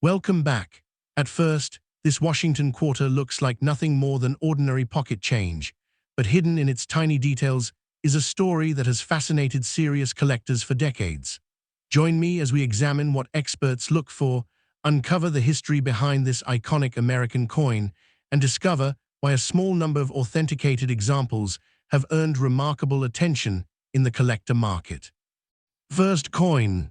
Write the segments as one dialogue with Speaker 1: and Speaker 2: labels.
Speaker 1: Welcome back. At first, this Washington quarter looks like nothing more than ordinary pocket change, but hidden in its tiny details is a story that has fascinated serious collectors for decades. Join me as we examine what experts look for, uncover the history behind this iconic American coin, and discover why a small number of authenticated examples have earned remarkable attention in the collector market. First coin.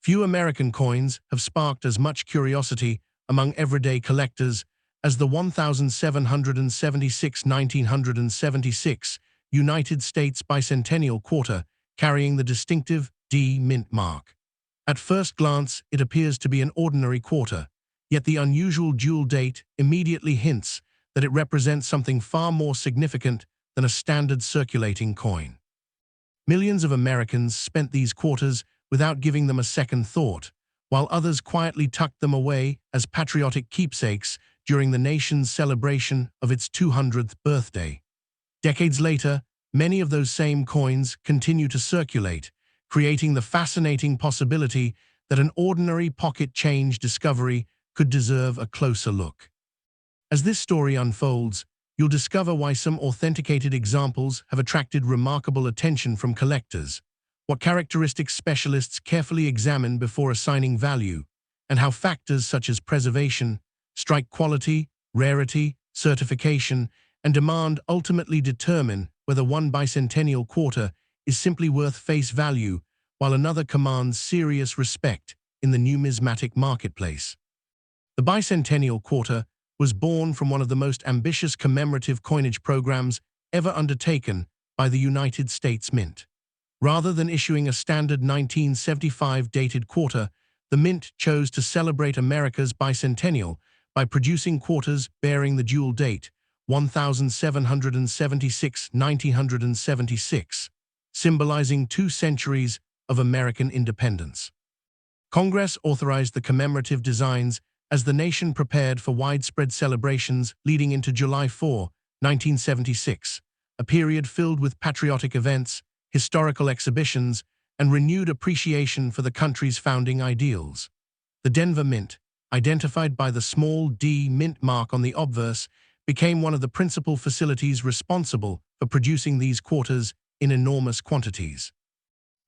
Speaker 1: Few American coins have sparked as much curiosity among everyday collectors as the 1976 United States bicentennial quarter carrying the distinctive D mint mark. At first glance, it appears to be an ordinary quarter, yet the unusual dual date immediately hints that it represents something far more significant than a standard circulating coin. Millions of Americans spent these quarters without giving them a second thought, while others quietly tucked them away as patriotic keepsakes during the nation's celebration of its 200th birthday. Decades later, many of those same coins continue to circulate, creating the fascinating possibility that an ordinary pocket change discovery could deserve a closer look. As this story unfolds, you'll discover why some authenticated examples have attracted remarkable attention from collectors, what characteristics specialists carefully examine before assigning value, and how factors such as preservation, strike quality, rarity, certification, and demand ultimately determine whether one bicentennial quarter is simply worth face value while another commands serious respect in the numismatic marketplace. The bicentennial quarter was born from one of the most ambitious commemorative coinage programs ever undertaken by the United States Mint. Rather than issuing a standard 1975 dated quarter, the Mint chose to celebrate America's bicentennial by producing quarters bearing the dual date 1776-1976, symbolizing 2 centuries of American independence. Congress authorized the commemorative designs as the nation prepared for widespread celebrations leading into July 4, 1976, a period filled with patriotic events, historical exhibitions, and renewed appreciation for the country's founding ideals. The Denver Mint, identified by the small D mint mark on the obverse, became one of the principal facilities responsible for producing these quarters in enormous quantities.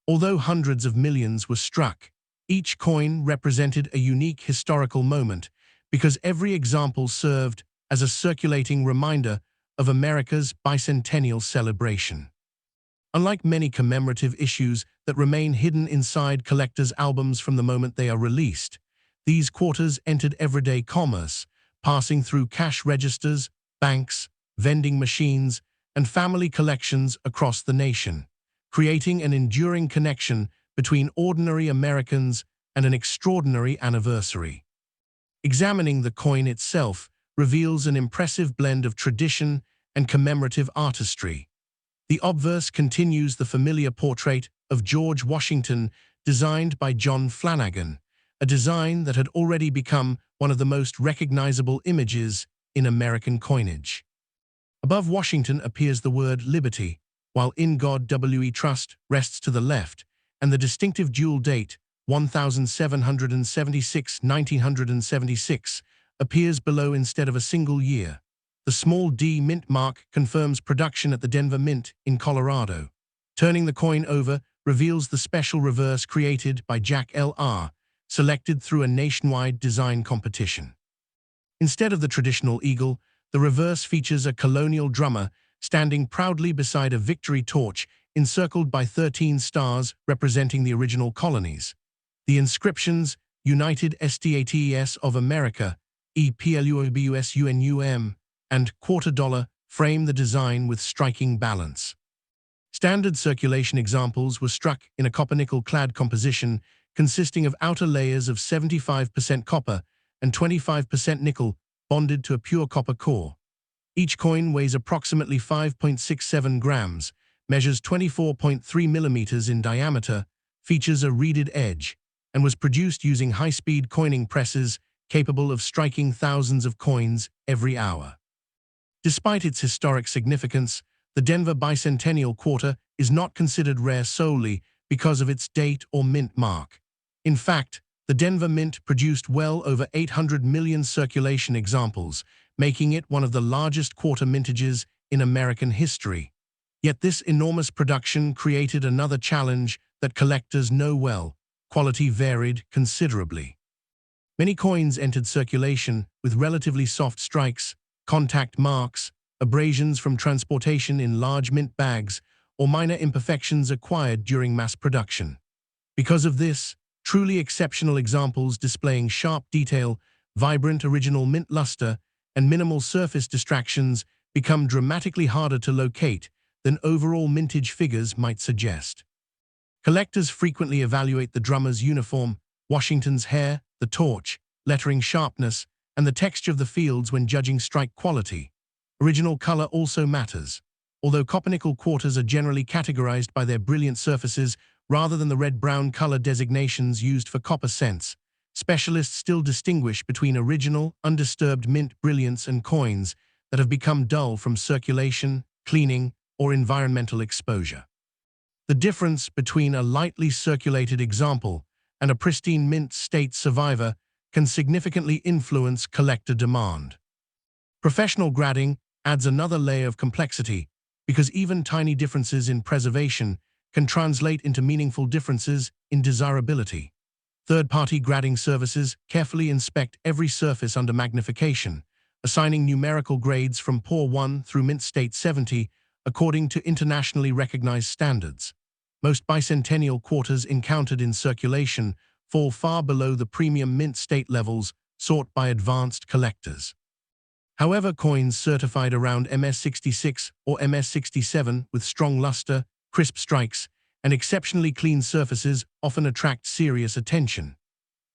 Speaker 1: Although hundreds of millions were struck, each coin represented a unique historical moment because every example served as a circulating reminder of America's bicentennial celebration. Unlike many commemorative issues that remain hidden inside collectors' albums from the moment they are released, these quarters entered everyday commerce, passing through cash registers, banks, vending machines, and family collections across the nation, creating an enduring connection between ordinary Americans and an extraordinary anniversary. Examining the coin itself reveals an impressive blend of tradition and commemorative artistry. The obverse continues the familiar portrait of George Washington designed by John Flanagan, a design that had already become one of the most recognizable images in American coinage. Above Washington appears the word Liberty, while In God We Trust rests to the left, and the distinctive dual date 1776-1976 appears below instead of a single year. The small D mint mark confirms production at the Denver Mint in Colorado. Turning the coin over reveals the special reverse created by Jack L.R., selected through a nationwide design competition. Instead of the traditional eagle, the reverse features a colonial drummer standing proudly beside a victory torch encircled by 13 stars representing the original colonies. The inscriptions United States of America, EPLUOBUSUNUM, and $quarter frame the design with striking balance. Standard circulation examples were struck in a copper-nickel-clad composition consisting of outer layers of 75% copper and 25% nickel bonded to a pure copper core. Each coin weighs approximately 5.67 grams, measures 24.3 millimeters in diameter, features a reeded edge, and was produced using high-speed coining presses capable of striking thousands of coins every hour. Despite its historic significance, the Denver bicentennial quarter is not considered rare solely because of its date or mint mark. In fact, The Denver Mint produced well over 800 million circulation examples, making it one of the largest quarter mintages in American history. Yet this enormous production created another challenge that collectors know well: quality varied considerably. Many coins entered circulation with relatively soft strikes, contact marks, abrasions from transportation in large mint bags, or minor imperfections acquired during mass production. Because of this, truly exceptional examples displaying sharp detail, vibrant original mint luster, and minimal surface distractions become dramatically harder to locate than overall mintage figures might suggest. Collectors frequently evaluate the drummer's uniform, Washington's hair, the torch, lettering sharpness, and the texture of the fields when judging strike quality. Original color also matters. Although copper-nickel quarters are generally categorized by their brilliant surfaces rather than the red-brown color designations used for copper cents, specialists still distinguish between original, undisturbed mint brilliance and coins that have become dull from circulation, cleaning, or environmental exposure. The difference between a lightly circulated example and a pristine mint state survivor can significantly influence collector demand. Professional grading adds another layer of complexity because even tiny differences in preservation can translate into meaningful differences in desirability. Third-party grading services carefully inspect every surface under magnification, assigning numerical grades from Poor 1 through Mint State 70 according to internationally recognized standards. Most bicentennial quarters encountered in circulation fall far below the premium mint state levels sought by advanced collectors. However, coins certified around MS66 or MS67 with strong luster, crisp strikes, and exceptionally clean surfaces often attract serious attention.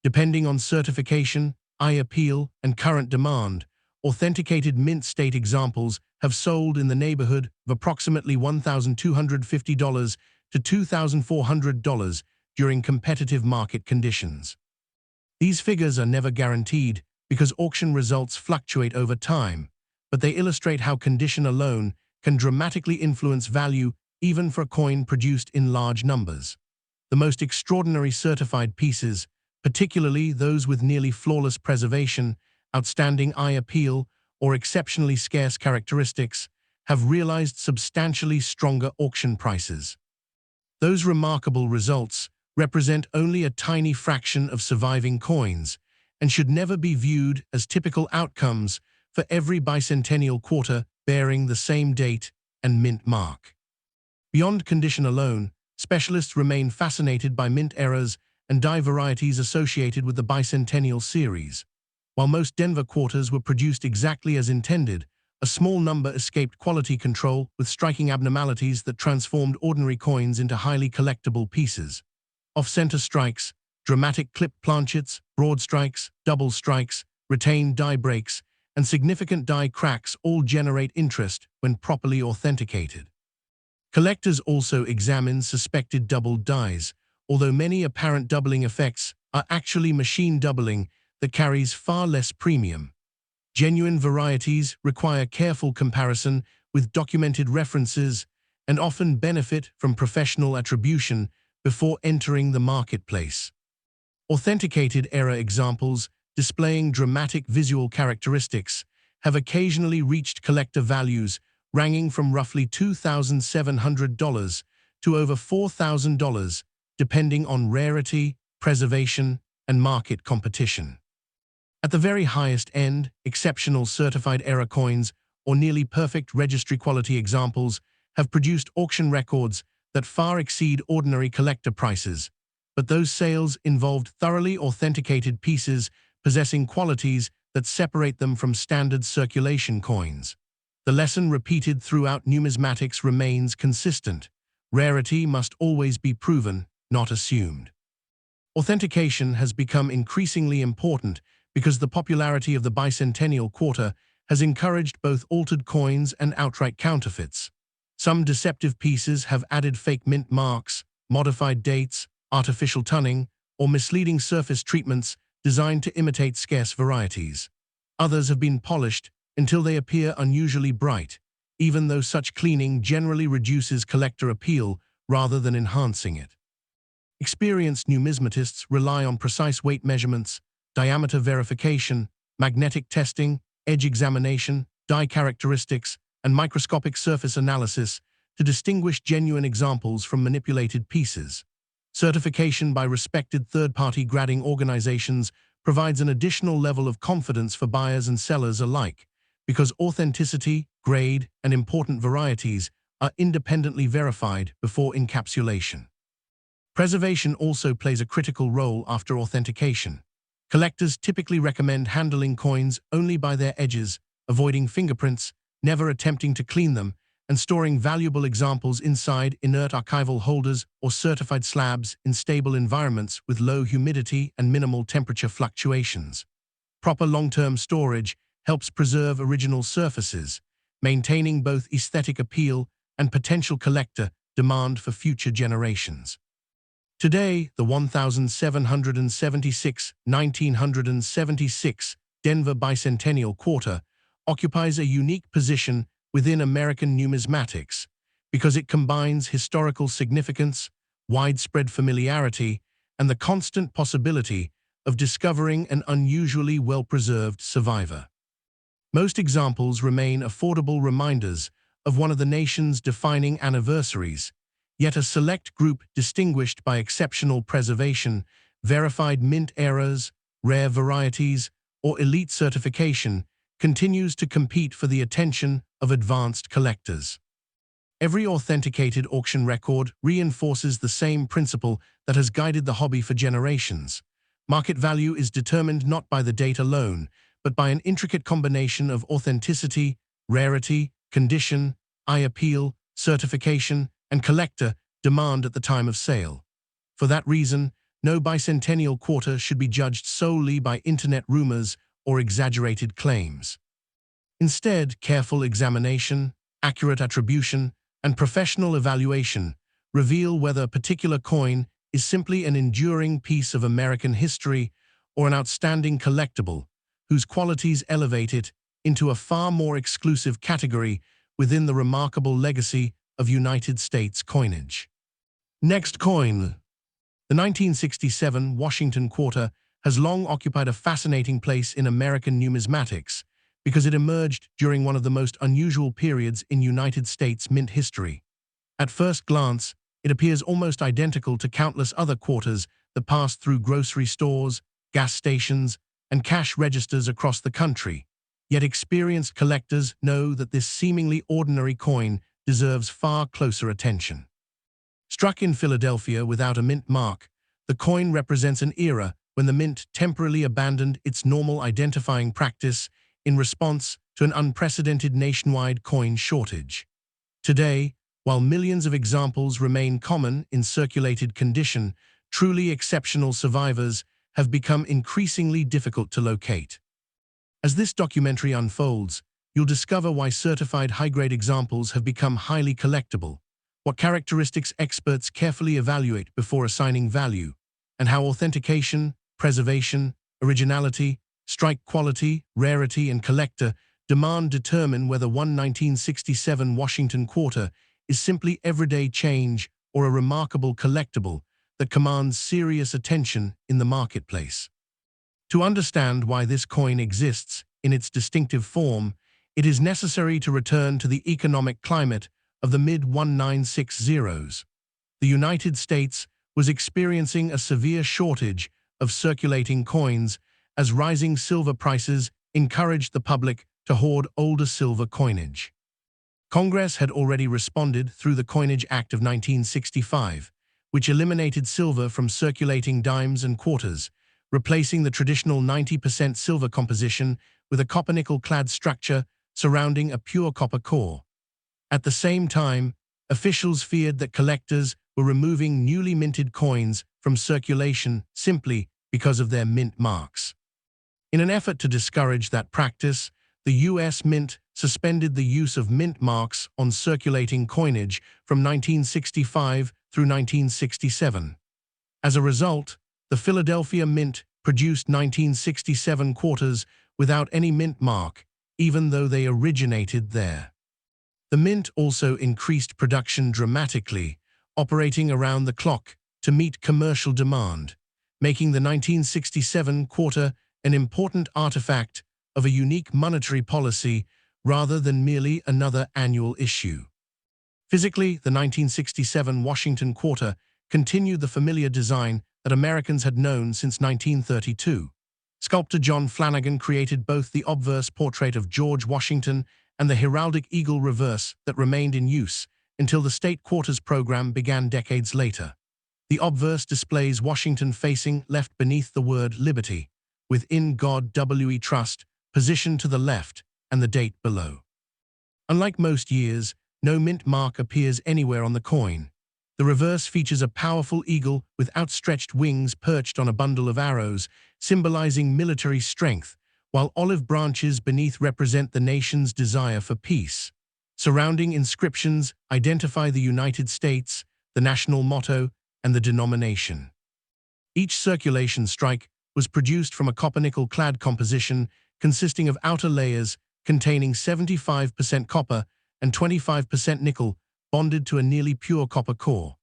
Speaker 1: Depending on certification, eye appeal, and current demand, authenticated mint state examples have sold in the neighborhood of approximately $1,250 to $2,400 during competitive market conditions. These figures are never guaranteed because auction results fluctuate over time, but they illustrate how condition alone can dramatically influence value even for a coin produced in large numbers. The most extraordinary certified pieces, particularly those with nearly flawless preservation, outstanding eye appeal, or exceptionally scarce characteristics, have realized substantially stronger auction prices. Those remarkable results represent only a tiny fraction of surviving coins and should never be viewed as typical outcomes for every bicentennial quarter bearing the same date and mint mark. Beyond condition alone, specialists remain fascinated by mint errors and die varieties associated with the bicentennial series. While most Denver quarters were produced exactly as intended, a small number escaped quality control with striking abnormalities that transformed ordinary coins into highly collectible pieces. Off-center strikes, dramatic clip planchets, broad strikes, double strikes, retained die breaks, and significant die cracks all generate interest when properly authenticated. Collectors also examine suspected doubled dies, although many apparent doubling effects are actually machine doubling that carries far less premium. Genuine varieties require careful comparison with documented references and often benefit from professional attribution before entering the marketplace. Authenticated error examples displaying dramatic visual characteristics have occasionally reached collector values ranging from roughly $2,700 to over $4,000, depending on rarity, preservation, and market competition. At the very highest end, exceptional certified error coins or nearly perfect registry quality examples have produced auction records that far exceed ordinary collector prices, but those sales involved thoroughly authenticated pieces possessing qualities that separate them from standard circulation coins. The lesson repeated throughout numismatics remains consistent. Rarity must always be proven, not assumed. Authentication has become increasingly important because the popularity of the bicentennial quarter has encouraged both altered coins and outright counterfeits. Some deceptive pieces have added fake mint marks, modified dates, artificial tunning, or misleading surface treatments designed to imitate scarce varieties. Others have been polished until they appear unusually bright, even though such cleaning generally reduces collector appeal rather than enhancing it. Experienced numismatists rely on precise weight measurements, diameter verification, magnetic testing, edge examination, die characteristics, and microscopic surface analysis to distinguish genuine examples from manipulated pieces. Certification by respected third-party grading organizations provides an additional level of confidence for buyers and sellers alike, because authenticity, grade, and important varieties are independently verified before encapsulation. Preservation also plays a critical role after authentication. Collectors typically recommend handling coins only by their edges, avoiding fingerprints, never attempting to clean them, and storing valuable examples inside inert archival holders or certified slabs in stable environments with low humidity and minimal temperature fluctuations. Proper long-term storage helps preserve original surfaces, maintaining both aesthetic appeal and potential collector demand for future generations. Today, the 1976 Denver Bicentennial Quarter occupies a unique position within American numismatics because it combines historical significance, widespread familiarity, and the constant possibility of discovering an unusually well-preserved survivor. Most examples remain affordable reminders of one of the nation's defining anniversaries, yet a select group distinguished by exceptional preservation, verified mint eras, rare varieties, or elite certification continues to compete for the attention of advanced collectors. Every authenticated auction record reinforces the same principle that has guided the hobby for generations. Market value is determined not by the date alone, but by an intricate combination of authenticity, rarity, condition, eye appeal, certification, and collector demand at the time of sale. For that reason, no bicentennial quarter should be judged solely by internet rumors or exaggerated claims. Instead, careful examination, accurate attribution, and professional evaluation reveal whether a particular coin is simply an enduring piece of American history or an outstanding collectible whose qualities elevate it into a far more exclusive category within the remarkable legacy of United States coinage. Next coin. The 1967 Washington Quarter has long occupied a fascinating place in American numismatics because it emerged during one of the most unusual periods in United States mint history. At first glance, it appears almost identical to countless other quarters that passed through grocery stores, gas stations, and cash registers across the country. Yet experienced collectors know that this seemingly ordinary coin deserves far closer attention. Struck in Philadelphia without a mint mark, the coin represents an era when the mint temporarily abandoned its normal identifying practice in response to an unprecedented nationwide coin shortage. Today, while millions of examples remain common in circulated condition, truly exceptional survivors have become increasingly difficult to locate. As this documentary unfolds, you'll discover why certified high-grade examples have become highly collectible, what characteristics experts carefully evaluate before assigning value, and how authentication, preservation, originality, strike quality, rarity, and collector demand determine whether one 1967 Washington Quarter is simply everyday change or a remarkable collectible that commands serious attention in the marketplace. To understand why this coin exists in its distinctive form, it is necessary to return to the economic climate of the mid-1960s. The United States was experiencing a severe shortage of circulating coins as rising silver prices encouraged the public to hoard older silver coinage. Congress had already responded through the Coinage Act of 1965, which eliminated silver from circulating dimes and quarters, replacing the traditional 90% silver composition with a copper-nickel-clad structure surrounding a pure copper core. At the same time, officials feared that collectors were removing newly minted coins from circulation simply because of their mint marks. In an effort to discourage that practice, the U.S. Mint suspended the use of mint marks on circulating coinage from 1965 through 1967. As a result, the Philadelphia Mint produced 1967 quarters without any mint mark, even though they originated there. The Mint also increased production dramatically, operating around the clock to meet commercial demand, making the 1967 quarter an important artifact of a unique monetary policy rather than merely another annual issue. Physically, the 1967 Washington quarter continued the familiar design that Americans had known since 1932. Sculptor John Flanagan created both the obverse portrait of George Washington and the heraldic eagle reverse that remained in use until the state quarters program began decades later. The obverse displays Washington facing left beneath the word Liberty, with "In God We Trust" positioned to the left and the date below. Unlike most years, no mint mark appears anywhere on the coin. The reverse features a powerful eagle with outstretched wings perched on a bundle of arrows, symbolizing military strength, while olive branches beneath represent the nation's desire for peace. Surrounding inscriptions identify the United States, the national motto, and the denomination. Each circulation strike was produced from a copper-nickel-clad composition consisting of outer layers containing 75% copper and 25% nickel bonded to a nearly pure copper core.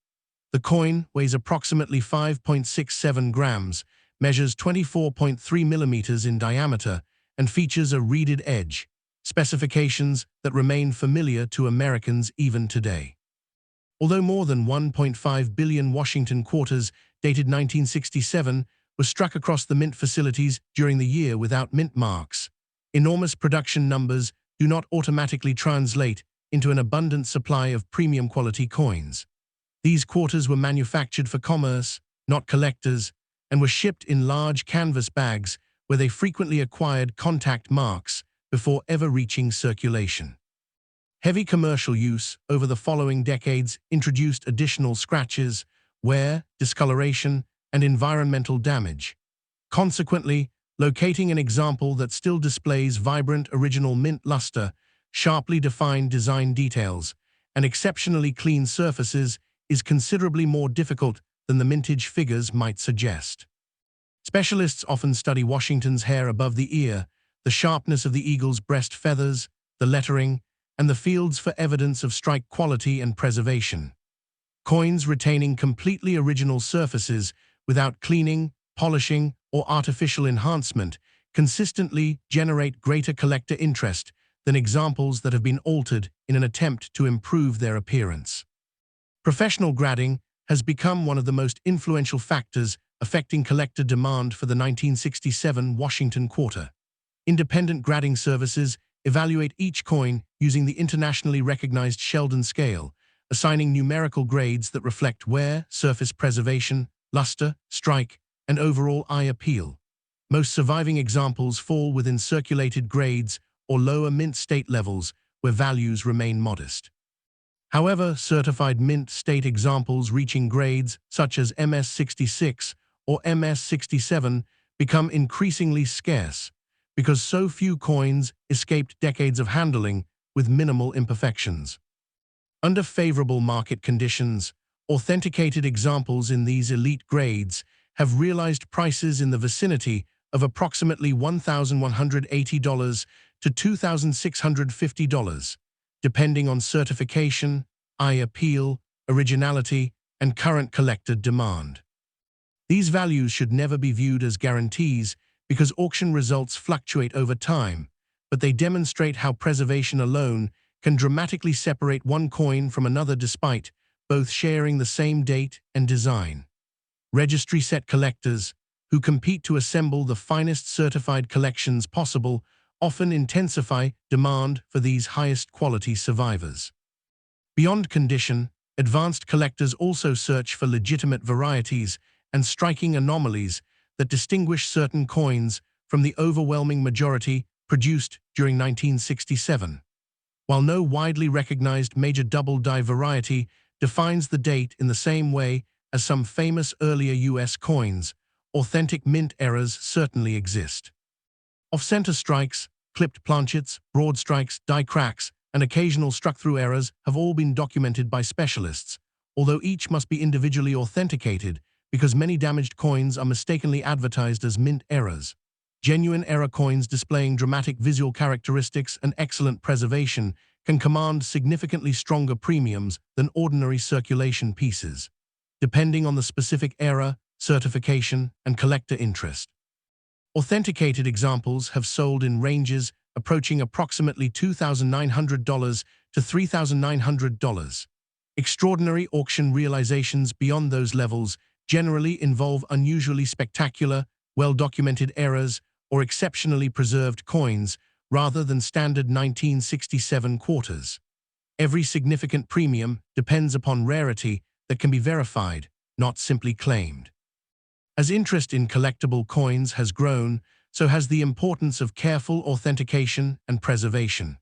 Speaker 1: The coin weighs approximately 5.67 grams, measures 24.3 millimeters in diameter, and features a reeded edge, specifications that remain familiar to Americans even today. Although more than 1.5 billion Washington quarters dated 1967 were struck across the mint facilities during the year without mint marks, enormous production numbers do not automatically translate into an abundant supply of premium quality coins. These quarters were manufactured for commerce, not collectors, and were shipped in large canvas bags where they frequently acquired contact marks before ever reaching circulation. Heavy commercial use over the following decades introduced additional scratches, wear, discoloration, and environmental damage. Consequently, locating an example that still displays vibrant original mint luster, sharply defined design details, and exceptionally clean surfaces is considerably more difficult than the mintage figures might suggest. Specialists often study Washington's hair above the ear, the sharpness of the eagle's breast feathers, the lettering, and the fields for evidence of strike quality and preservation. Coins retaining completely original surfaces without cleaning, polishing, or artificial enhancement consistently generate greater collector interest than examples that have been altered in an attempt to improve their appearance. Professional grading has become one of the most influential factors affecting collector demand for the 1967 Washington quarter. Independent grading services evaluate each coin using the internationally recognized Sheldon scale, assigning numerical grades that reflect wear, surface preservation, luster, strike, and overall eye appeal. Most surviving examples fall within circulated grades or lower mint state levels where values remain modest. However, certified mint state examples reaching grades such as MS66 or MS67 become increasingly scarce because so few coins escaped decades of handling with minimal imperfections. Under favorable market conditions, authenticated examples in these elite grades have realized prices in the vicinity of approximately $1,180 to $2,650, depending on certification, eye appeal, originality, and current collector demand. These values should never be viewed as guarantees because auction results fluctuate over time, but they demonstrate how preservation alone can dramatically separate one coin from another despite both sharing the same date and design. Registry set collectors, who compete to assemble the finest certified collections possible, often intensify demand for these highest quality survivors. Beyond condition, advanced collectors also search for legitimate varieties and striking anomalies that distinguish certain coins from the overwhelming majority produced during 1967. While no widely recognized major double-die variety defines the date in the same way as some famous earlier U.S. coins, authentic mint errors certainly exist. Off-center strikes, clipped planchets, broad strikes, die cracks, and occasional struck-through errors have all been documented by specialists, although each must be individually authenticated because many damaged coins are mistakenly advertised as mint errors. Genuine error coins displaying dramatic visual characteristics and excellent preservation can command significantly stronger premiums than ordinary circulation pieces. depending on the specific era, certification, and collector interest. Authenticated examples have sold in ranges approaching approximately $2,900 to $3,900. Extraordinary auction realizations beyond those levels generally involve unusually spectacular, well-documented errors or exceptionally preserved coins rather than standard 1967 quarters. Every significant premium depends upon rarity that can be verified, not simply claimed. As interest in collectible coins has grown, so has the importance of careful authentication and preservation.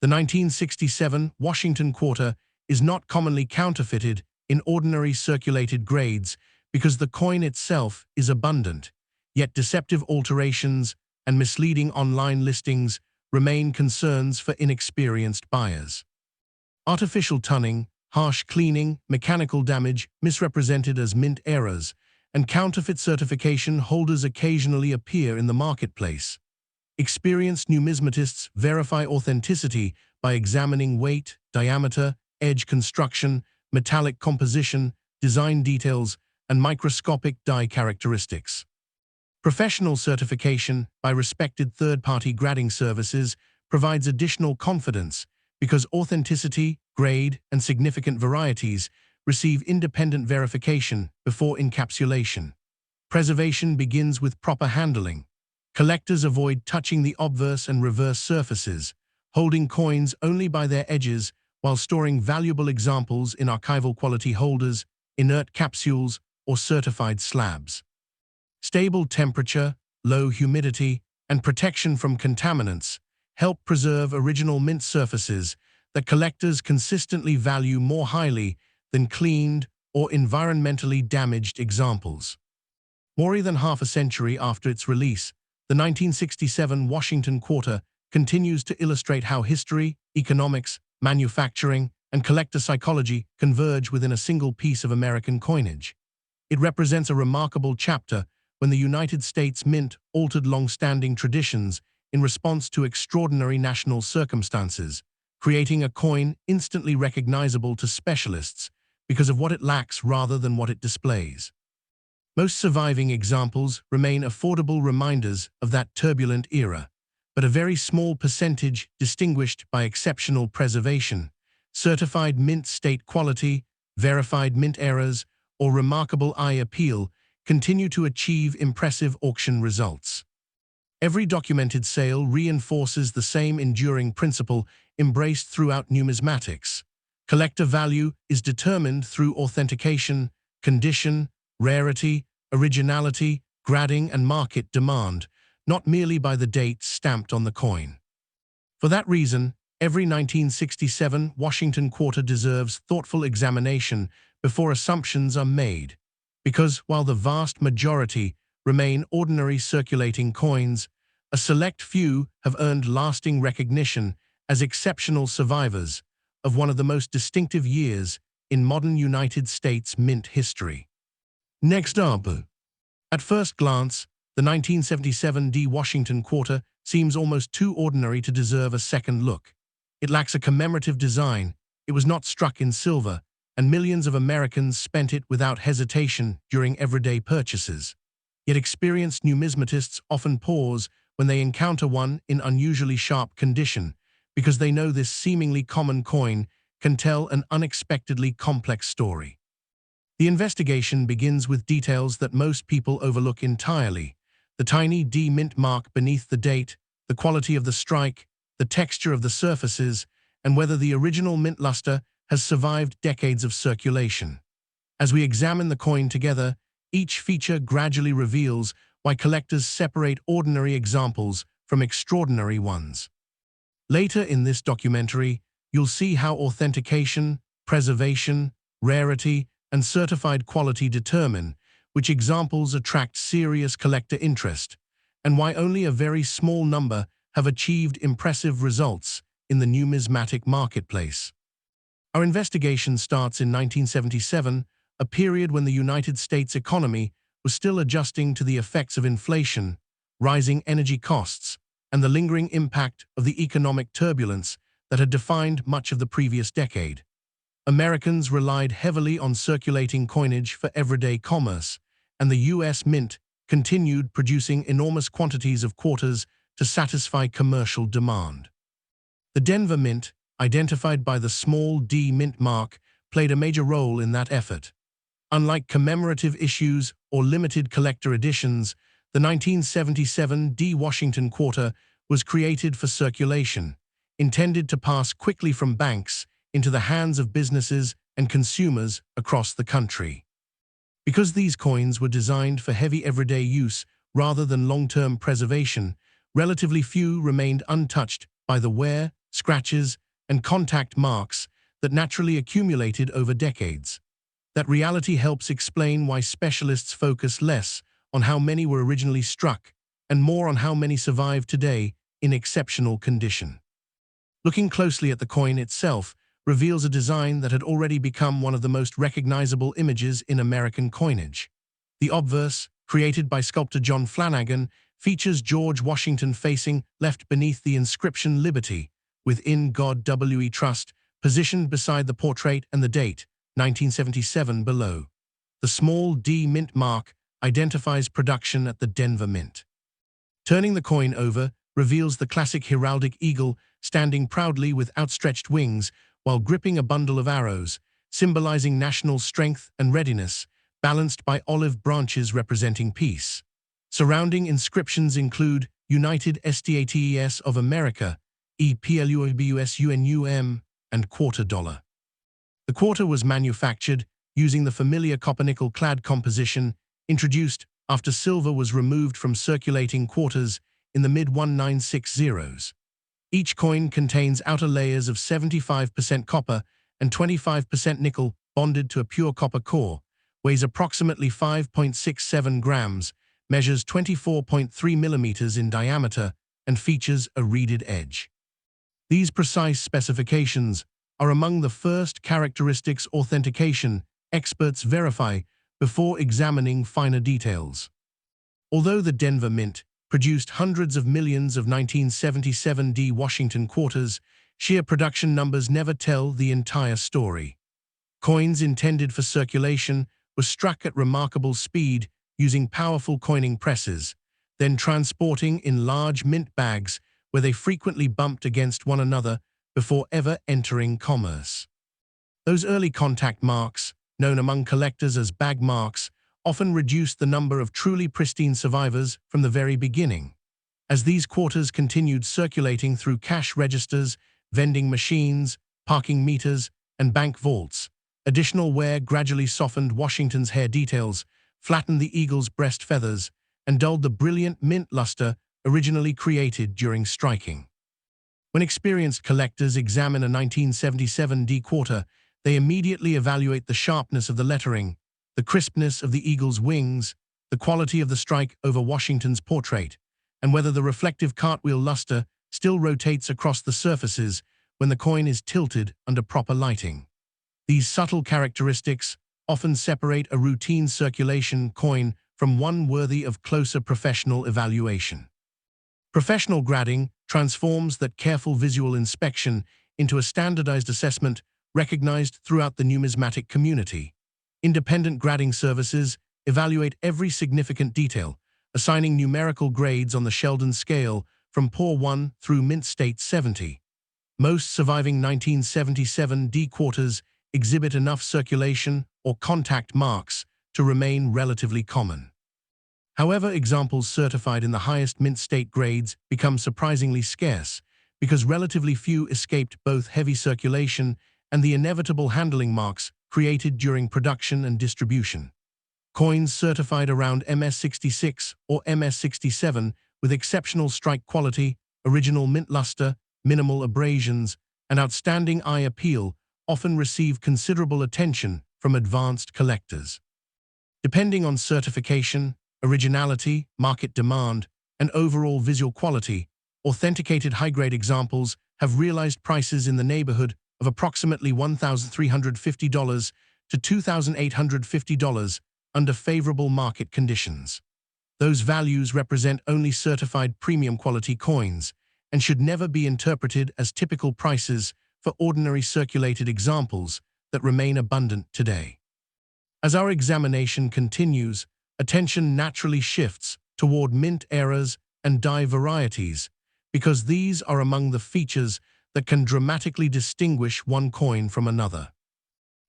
Speaker 1: The 1967 Washington quarter is not commonly counterfeited in ordinary circulated grades because the coin itself is abundant, yet deceptive alterations and misleading online listings remain concerns for inexperienced buyers. Artificial tunning, harsh cleaning, mechanical damage misrepresented as mint errors, and counterfeit certification holders occasionally appear in the marketplace. Experienced numismatists verify authenticity by examining weight, diameter, edge construction, metallic composition, design details, and microscopic die characteristics. Professional certification by respected third-party grading services provides additional confidence because authenticity, grade, and significant varieties receive independent verification before encapsulation. Preservation begins with proper handling. Collectors avoid touching the obverse and reverse surfaces, holding coins only by their edges while storing valuable examples in archival quality holders, inert capsules, or certified slabs. Stable temperature, low humidity, and protection from contaminants help preserve original mint surfaces that collectors consistently value more highly than cleaned or environmentally damaged examples. More than half a century after its release, the 1967 Washington quarter continues to illustrate how history, economics, manufacturing, and collector psychology converge within a single piece of American coinage. It represents a remarkable chapter when the United States Mint altered long-standing traditions in response to extraordinary national circumstances, creating a coin instantly recognizable to specialists because of what it lacks rather than what it displays. Most surviving examples remain affordable reminders of that turbulent era, but a very small percentage distinguished by exceptional preservation, certified mint state quality, verified mint errors, or remarkable eye appeal continue to achieve impressive auction results. Every documented sale reinforces the same enduring principle embraced throughout numismatics. Collector value is determined through authentication, condition, rarity, originality, grading, and market demand, not merely by the date stamped on the coin. For that reason, every 1967 Washington quarter deserves thoughtful examination before assumptions are made, because while the vast majority remain ordinary circulating coins, a select few have earned lasting recognition as exceptional survivors of one of the most distinctive years in modern United States mint history. Next up, at first glance, the 1977 Washington quarter seems almost too ordinary to deserve a second look. It lacks a commemorative design, it was not struck in silver, and millions of Americans spent it without hesitation during everyday purchases. Yet experienced numismatists often pause when they encounter one in unusually sharp condition, because they know this seemingly common coin can tell an unexpectedly complex story. The investigation begins with details that most people overlook entirely: the tiny D mint mark beneath the date, the quality of the strike, the texture of the surfaces, and whether the original mint luster has survived decades of circulation. As we examine the coin together, each feature gradually reveals why collectors separate ordinary examples from extraordinary ones. Later in this documentary, you'll see how authentication, preservation, rarity, and certified quality determine which examples attract serious collector interest, and why only a very small number have achieved impressive results in the numismatic marketplace. Our investigation starts in 1977, a period when the United States economy was still adjusting to the effects of inflation, rising energy costs, and the lingering impact of the economic turbulence that had defined much of the previous decade. Americans relied heavily on circulating coinage for everyday commerce, and the U.S. Mint continued producing enormous quantities of quarters to satisfy commercial demand. The Denver Mint, identified by the small d mint mark, played a major role in that effort. Unlike commemorative issues or limited collector editions, the 1977 D Washington quarter was created for circulation, intended to pass quickly from banks into the hands of businesses and consumers across the country. Because these coins were designed for heavy everyday use rather than long-term preservation, relatively few remained untouched by the wear, scratches, and contact marks that naturally accumulated over decades. That reality helps explain why specialists focus less on how many were originally struck and more on how many survive today in exceptional condition. Looking closely at the coin itself reveals a design that had already become one of the most recognizable images in American coinage. The obverse, created by sculptor John Flanagan, features George Washington facing left beneath the inscription Liberty, with "In God We Trust" positioned beside the portrait and the date, 1977, below. The small D mint mark identifies production at the Denver Mint. Turning the coin over reveals the classic heraldic eagle standing proudly with outstretched wings while gripping a bundle of arrows, symbolizing national strength and readiness, balanced by olive branches representing peace. Surrounding inscriptions include United States of America, EPLUBUSUNUM, and quarter dollar. The quarter was manufactured using the familiar copper-nickel clad composition introduced after silver was removed from circulating quarters in the mid-1960s. Each coin contains outer layers of 75% copper and 25% nickel bonded to a pure copper core, weighs approximately 5.67 grams, measures 24.3 millimeters in diameter, and features a reeded edge. These precise specifications are among the first characteristics authentication experts verify before examining finer details. Although the Denver Mint produced hundreds of millions of 1977 D Washington quarters, sheer production numbers never tell the entire story. Coins intended for circulation were struck at remarkable speed using powerful coining presses, then transporting in large mint bags where they frequently bumped against one another before ever entering commerce. Those early contact marks, known among collectors as bag marks, often reduced the number of truly pristine survivors from the very beginning. As these quarters continued circulating through cash registers, vending machines, parking meters, and bank vaults, additional wear gradually softened Washington's hair details, flattened the eagle's breast feathers, and dulled the brilliant mint luster originally created during striking. When experienced collectors examine a 1977 D quarter, they immediately evaluate the sharpness of the lettering, the crispness of the eagle's wings, the quality of the strike over Washington's portrait, and whether the reflective cartwheel luster still rotates across the surfaces when the coin is tilted under proper lighting. These subtle characteristics often separate a routine circulation coin from one worthy of closer professional evaluation. Professional grading transforms that careful visual inspection into a standardized assessment recognized throughout the numismatic community. Independent grading services evaluate every significant detail, assigning numerical grades on the Sheldon scale from Poor 1 through Mint State 70. Most surviving 1977 D quarters exhibit enough circulation or contact marks to remain relatively common. However, examples certified in the highest Mint State grades become surprisingly scarce because relatively few escaped both heavy circulation and the inevitable handling marks created during production and distribution. Coins certified around MS66 or MS67 with exceptional strike quality, original mint luster, minimal abrasions, and outstanding eye appeal often receive considerable attention from advanced collectors. Depending on certification, originality, market demand, and overall visual quality, authenticated high-grade examples have realized prices in the neighborhood of approximately $1,350 to $2,850 under favorable market conditions. Those values represent only certified premium quality coins and should never be interpreted as typical prices for ordinary circulated examples that remain abundant today. As our examination continues, attention naturally shifts toward mint eras and die varieties, because these are among the features that can dramatically distinguish one coin from another.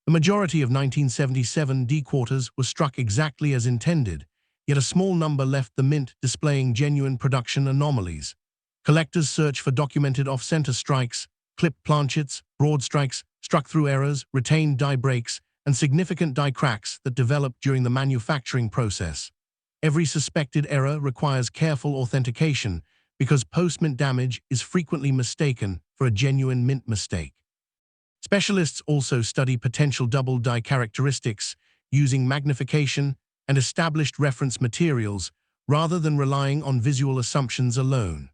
Speaker 1: The majority of 1977 D quarters were struck exactly as intended, yet a small number left the mint displaying genuine production anomalies. Collectors search for documented off-center strikes, clipped planchets, broad strikes, struck-through errors, retained die breaks, and significant die cracks that develop during the manufacturing process. Every suspected error requires careful authentication because post-mint damage is frequently mistaken for a genuine mint mistake. Specialists also study potential double die characteristics using magnification and established reference materials rather than relying on visual assumptions alone.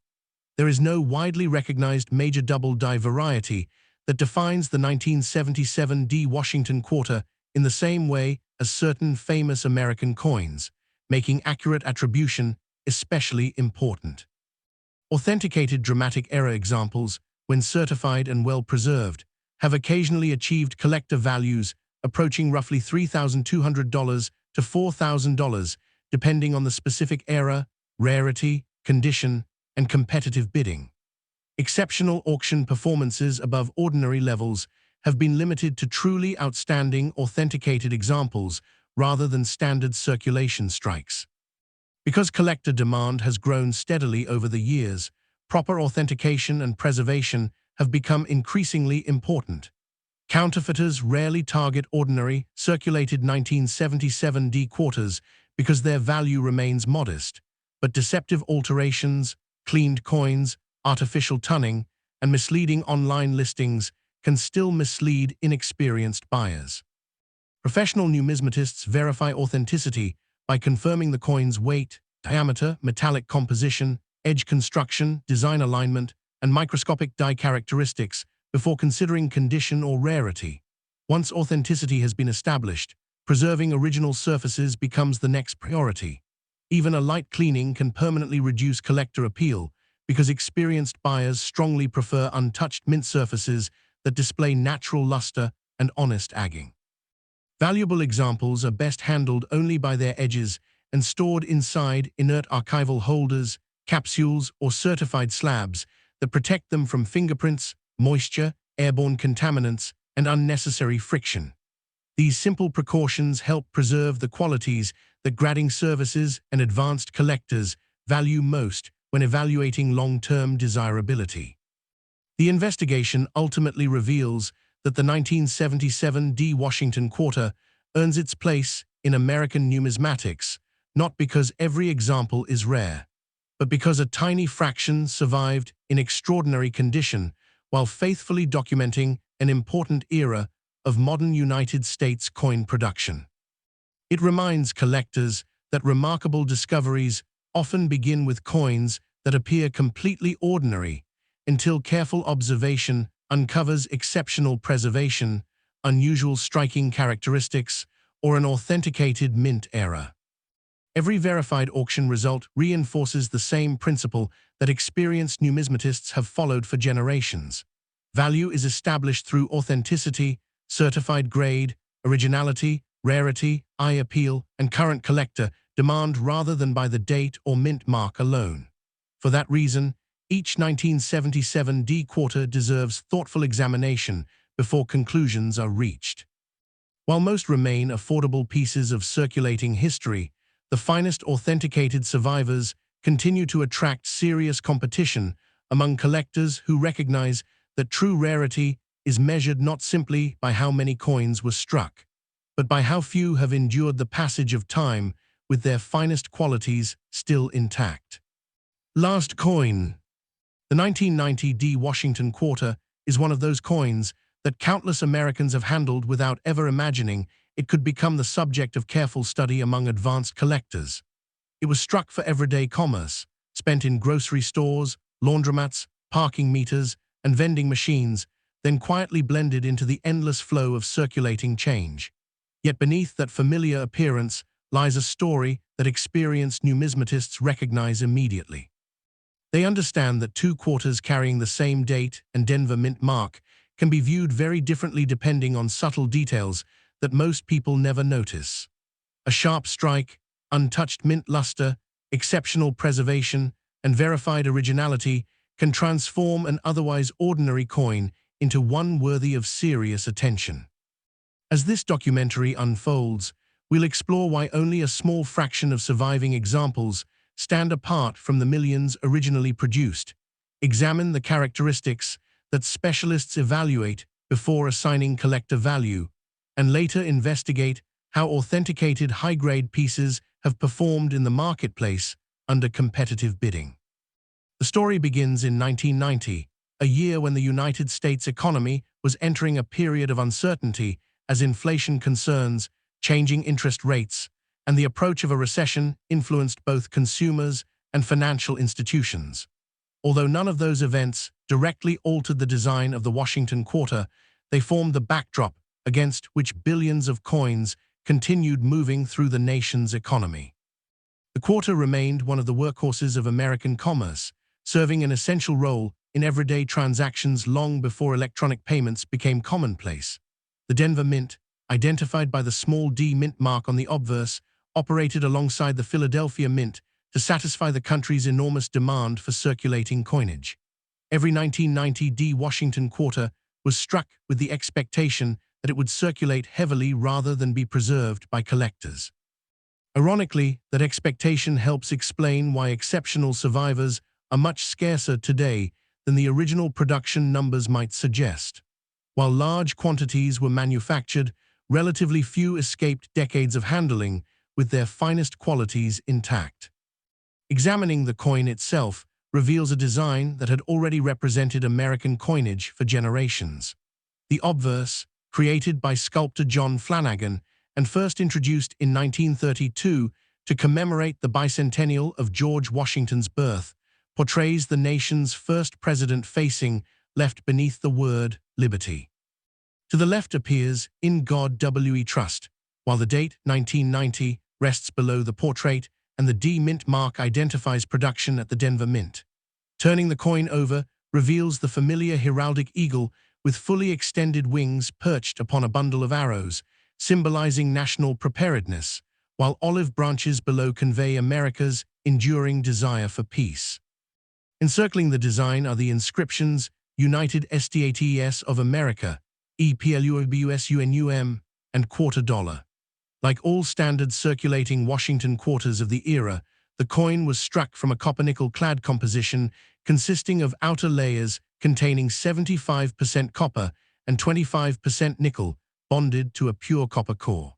Speaker 1: There is no widely recognized major double die variety that defines the 1977 D Washington quarter in the same way as certain famous American coins, making accurate attribution especially important. Authenticated dramatic error examples, when certified and well preserved, have occasionally achieved collector values approaching roughly $3,200 to $4,000, depending on the specific era, rarity, condition, and competitive bidding. Exceptional auction performances above ordinary levels have been limited to truly outstanding authenticated examples rather than standard circulation strikes. Because collector demand has grown steadily over the years, proper authentication and preservation have become increasingly important. Counterfeiters rarely target ordinary, circulated 1977 D quarters because their value remains modest, but deceptive alterations, cleaned coins, artificial tunning, and misleading online listings can still mislead inexperienced buyers. Professional numismatists verify authenticity by confirming the coin's weight, diameter, metallic composition, edge construction, design alignment, and microscopic die characteristics before considering condition or rarity. Once authenticity has been established, preserving original surfaces becomes the next priority. Even a light cleaning can permanently reduce collector appeal because experienced buyers strongly prefer untouched mint surfaces that display natural luster and honest agging. Valuable examples are best handled only by their edges and stored inside inert archival holders, capsules, or certified slabs that protect them from fingerprints, moisture, airborne contaminants, and unnecessary friction. These simple precautions help preserve the qualities that grading services and advanced collectors value most when evaluating long-term desirability. The investigation ultimately reveals that the 1977 D Washington quarter earns its place in American numismatics, not because every example is rare, but because a tiny fraction survived in extraordinary condition while faithfully documenting an important era of modern United States coin production. It reminds collectors that remarkable discoveries often begin with coins that appear completely ordinary until careful observation uncovers exceptional preservation, unusual striking characteristics, or an authenticated mint era. Every verified auction result reinforces the same principle that experienced numismatists have followed for generations. Value is established through authenticity, certified grade, originality, rarity, eye appeal, and current collector demand rather than by the date or mint mark alone. For that reason, each 1977 D quarter deserves thoughtful examination before conclusions are reached. While most remain affordable pieces of circulating history, the finest authenticated survivors continue to attract serious competition among collectors who recognize that true rarity is measured not simply by how many coins were struck, but by how few have endured the passage of time with their finest qualities still intact. Last coin. The 1990 D Washington quarter is one of those coins that countless Americans have handled without ever imagining it could become the subject of careful study among advanced collectors. It was struck for everyday commerce, spent in grocery stores, laundromats, parking meters, and vending machines, then quietly blended into the endless flow of circulating change. Yet beneath that familiar appearance lies a story that experienced numismatists recognize immediately. They understand that two quarters carrying the same date and Denver mint mark can be viewed very differently depending on subtle details that most people never notice. A sharp strike, untouched mint luster, exceptional preservation, and verified originality can transform an otherwise ordinary coin into one worthy of serious attention. As this documentary unfolds, we'll explore why only a small fraction of surviving examples stand apart from the millions originally produced, examine the characteristics that specialists evaluate before assigning collector value, and later investigate how authenticated high-grade pieces have performed in the marketplace under competitive bidding. The story begins in 1990, a year when the United States economy was entering a period of uncertainty as inflation concerns, changing interest rates, and the approach of a recession influenced both consumers and financial institutions. Although none of those events directly altered the design of the Washington Quarter, they formed the backdrop against which billions of coins continued moving through the nation's economy. The quarter remained one of the workhorses of American commerce, serving an essential role in everyday transactions long before electronic payments became commonplace. The Denver Mint, identified by the small d mint mark on the obverse, operated alongside the Philadelphia Mint to satisfy the country's enormous demand for circulating coinage. Every 1990 D Washington Quarter was struck with the expectation that it would circulate heavily rather than be preserved by collectors. Ironically, that expectation helps explain why exceptional survivors are much scarcer today than the original production numbers might suggest. While large quantities were manufactured, relatively few escaped decades of handling with their finest qualities intact. Examining the coin itself reveals a design that had already represented American coinage for generations. The obverse, created by sculptor John Flanagan and first introduced in 1932 to commemorate the bicentennial of George Washington's birth, portrays the nation's first president facing, left beneath the word liberty. To the left appears "In God We Trust," while the date 1990 rests below the portrait and the D Mint mark identifies production at the Denver Mint. Turning the coin over reveals the familiar heraldic eagle with fully extended wings perched upon a bundle of arrows, symbolizing national preparedness, while olive branches below convey America's enduring desire for peace. Encircling the design are the inscriptions United States of America, EPLUBUSUNUM, and quarter dollar. Like all standard circulating Washington quarters of the era, the coin was struck from a copper-nickel-clad composition consisting of outer layers containing 75% copper and 25% nickel, bonded to a pure copper core.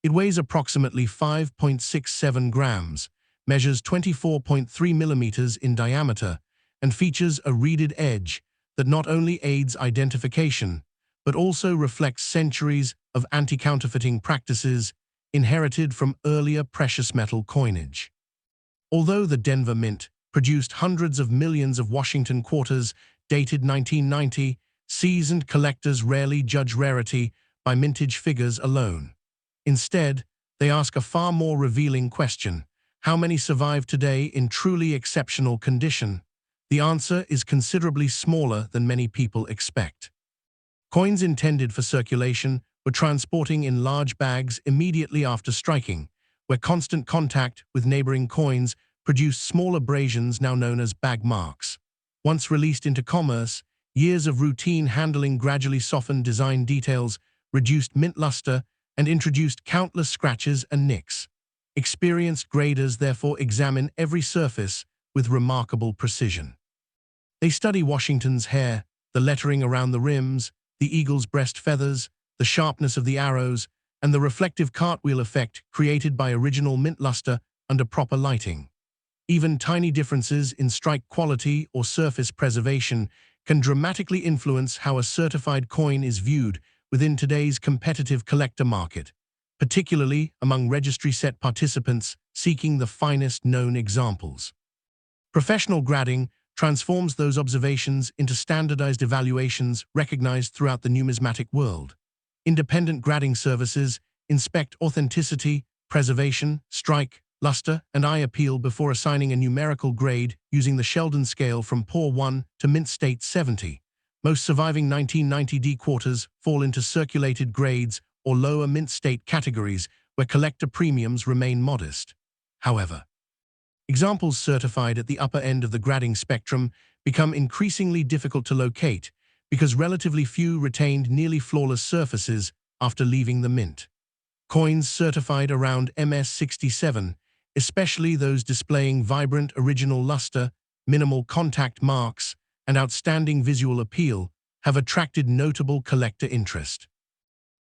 Speaker 1: It weighs approximately 5.67 grams, measures 24.3 millimeters in diameter, and features a reeded edge that not only aids identification, but also reflects centuries of anti-counterfeiting practices inherited from earlier precious metal coinage. Although the Denver Mint produced hundreds of millions of Washington quarters dated 1990, seasoned collectors rarely judge rarity by mintage figures alone. Instead, they ask a far more revealing question: how many survive today in truly exceptional condition? The answer is considerably smaller than many people expect. Coins intended for circulation were transporting in large bags immediately after striking, where constant contact with neighboring coins produced small abrasions now known as bag marks. Once released into commerce, years of routine handling gradually softened design details, reduced mint luster, and introduced countless scratches and nicks. Experienced graders therefore examine every surface with remarkable precision. They study Washington's hair, the lettering around the rims, the eagle's breast feathers, the sharpness of the arrows, and the reflective cartwheel effect created by original mint luster under proper lighting. Even tiny differences in strike quality or surface preservation can dramatically influence how a certified coin is viewed within today's competitive collector market, particularly among registry set participants seeking the finest known examples. Professional grading transforms those observations into standardized evaluations recognized throughout the numismatic world. Independent grading services inspect authenticity, preservation, strike, luster, and eye appeal before assigning a numerical grade using the Sheldon scale from Poor 1 to Mint State 70, Most surviving 1990D quarters fall into circulated grades or lower mint state categories where collector premiums remain modest. However, examples certified at the upper end of the grading spectrum become increasingly difficult to locate because relatively few retained nearly flawless surfaces after leaving the mint. Coins certified around MS67, especially those displaying vibrant original luster, minimal contact marks, and outstanding visual appeal, have attracted notable collector interest.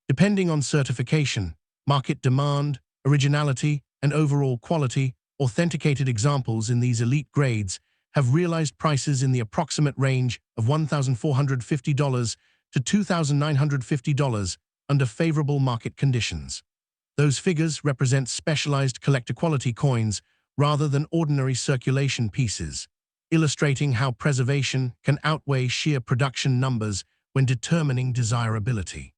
Speaker 1: Depending on certification, market demand, originality, and overall quality, authenticated examples in these elite grades have realized prices in the approximate range of $1,450 to $2,950 under favorable market conditions. Those figures represent specialized collector quality coins rather than ordinary circulation pieces, illustrating how preservation can outweigh sheer production numbers when determining desirability.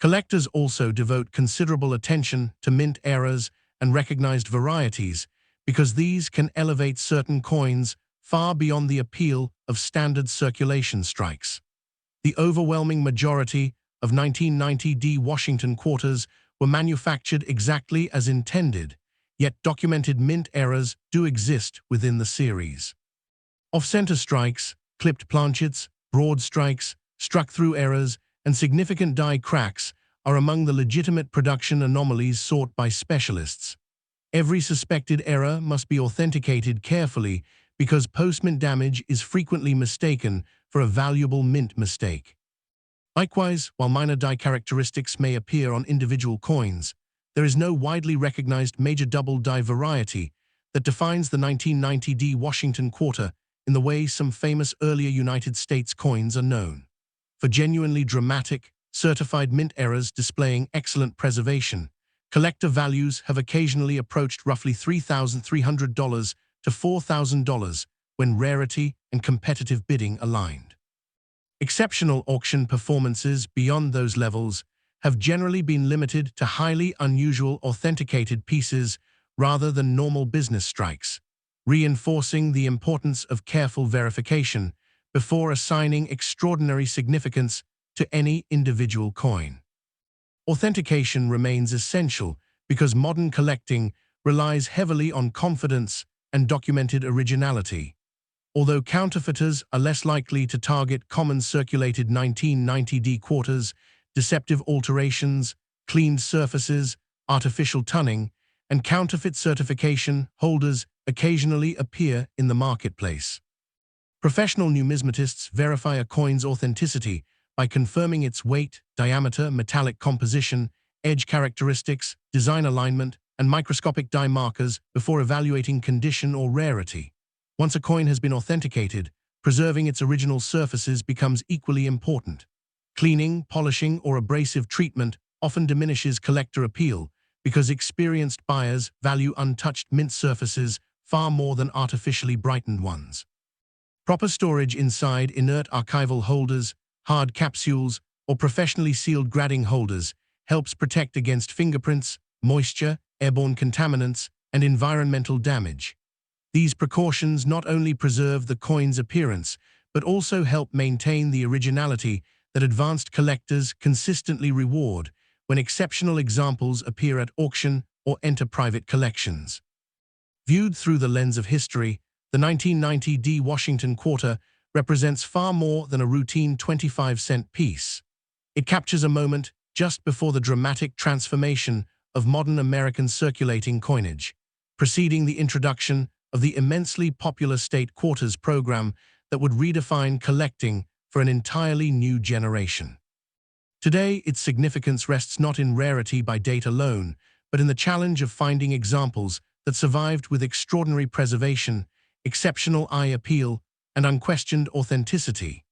Speaker 1: Collectors also devote considerable attention to mint eras and recognized varieties because these can elevate certain coins far beyond the appeal of standard circulation strikes. The overwhelming majority of 1990D Washington quarters were manufactured exactly as intended, yet documented mint errors do exist within the series. Off-center strikes, clipped planchets, broad strikes, struck-through errors, and significant die cracks are among the legitimate production anomalies sought by specialists. Every suspected error must be authenticated carefully because post-mint damage is frequently mistaken for a valuable mint mistake. Likewise, while minor die characteristics may appear on individual coins, there is no widely recognized major double die variety that defines the 1990D Washington quarter in the way some famous earlier United States coins are known. For genuinely dramatic, certified mint errors displaying excellent preservation, collector values have occasionally approached roughly $3,300 to $4,000 when rarity and competitive bidding aligned. Exceptional auction performances beyond those levels have generally been limited to highly unusual authenticated pieces rather than normal business strikes, reinforcing the importance of careful verification before assigning extraordinary significance to any individual coin. Authentication remains essential because modern collecting relies heavily on confidence and documented originality. Although counterfeiters are less likely to target common circulated 1990D quarters, deceptive alterations, cleaned surfaces, artificial tunning, and counterfeit certification holders occasionally appear in the marketplace. Professional numismatists verify a coin's authenticity by confirming its weight, diameter, metallic composition, edge characteristics, design alignment, and microscopic die markers before evaluating condition or rarity. Once a coin has been authenticated, preserving its original surfaces becomes equally important. Cleaning, polishing, or abrasive treatment often diminishes collector appeal because experienced buyers value untouched mint surfaces far more than artificially brightened ones. Proper storage inside inert archival holders, hard capsules, or professionally sealed grading holders helps protect against fingerprints, moisture, airborne contaminants, and environmental damage. These precautions not only preserve the coin's appearance, but also help maintain the originality that advanced collectors consistently reward when exceptional examples appear at auction or enter private collections. Viewed through the lens of history, the 1990D Washington quarter represents far more than a routine 25-cent piece. It captures a moment just before the dramatic transformation of modern American circulating coinage, preceding the introduction of the immensely popular state quarters program that would redefine collecting for an entirely new generation. Today, its significance rests not in rarity by date alone, but in the challenge of finding examples that survived with extraordinary preservation, exceptional eye appeal, and unquestioned authenticity.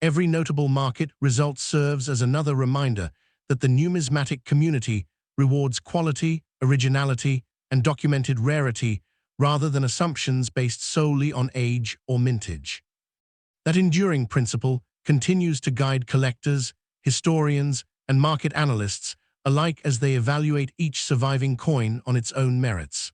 Speaker 1: Every notable market result serves as another reminder that the numismatic community rewards quality, originality, and documented rarity rather than assumptions based solely on age or mintage. That enduring principle continues to guide collectors, historians, and market analysts alike as they evaluate each surviving coin on its own merits.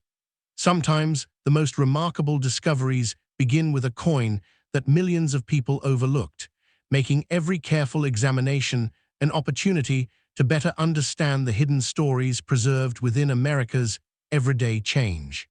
Speaker 1: Sometimes, the most remarkable discoveries begin with a coin that millions of people overlooked, making every careful examination an opportunity to better understand the hidden stories preserved within America's everyday change.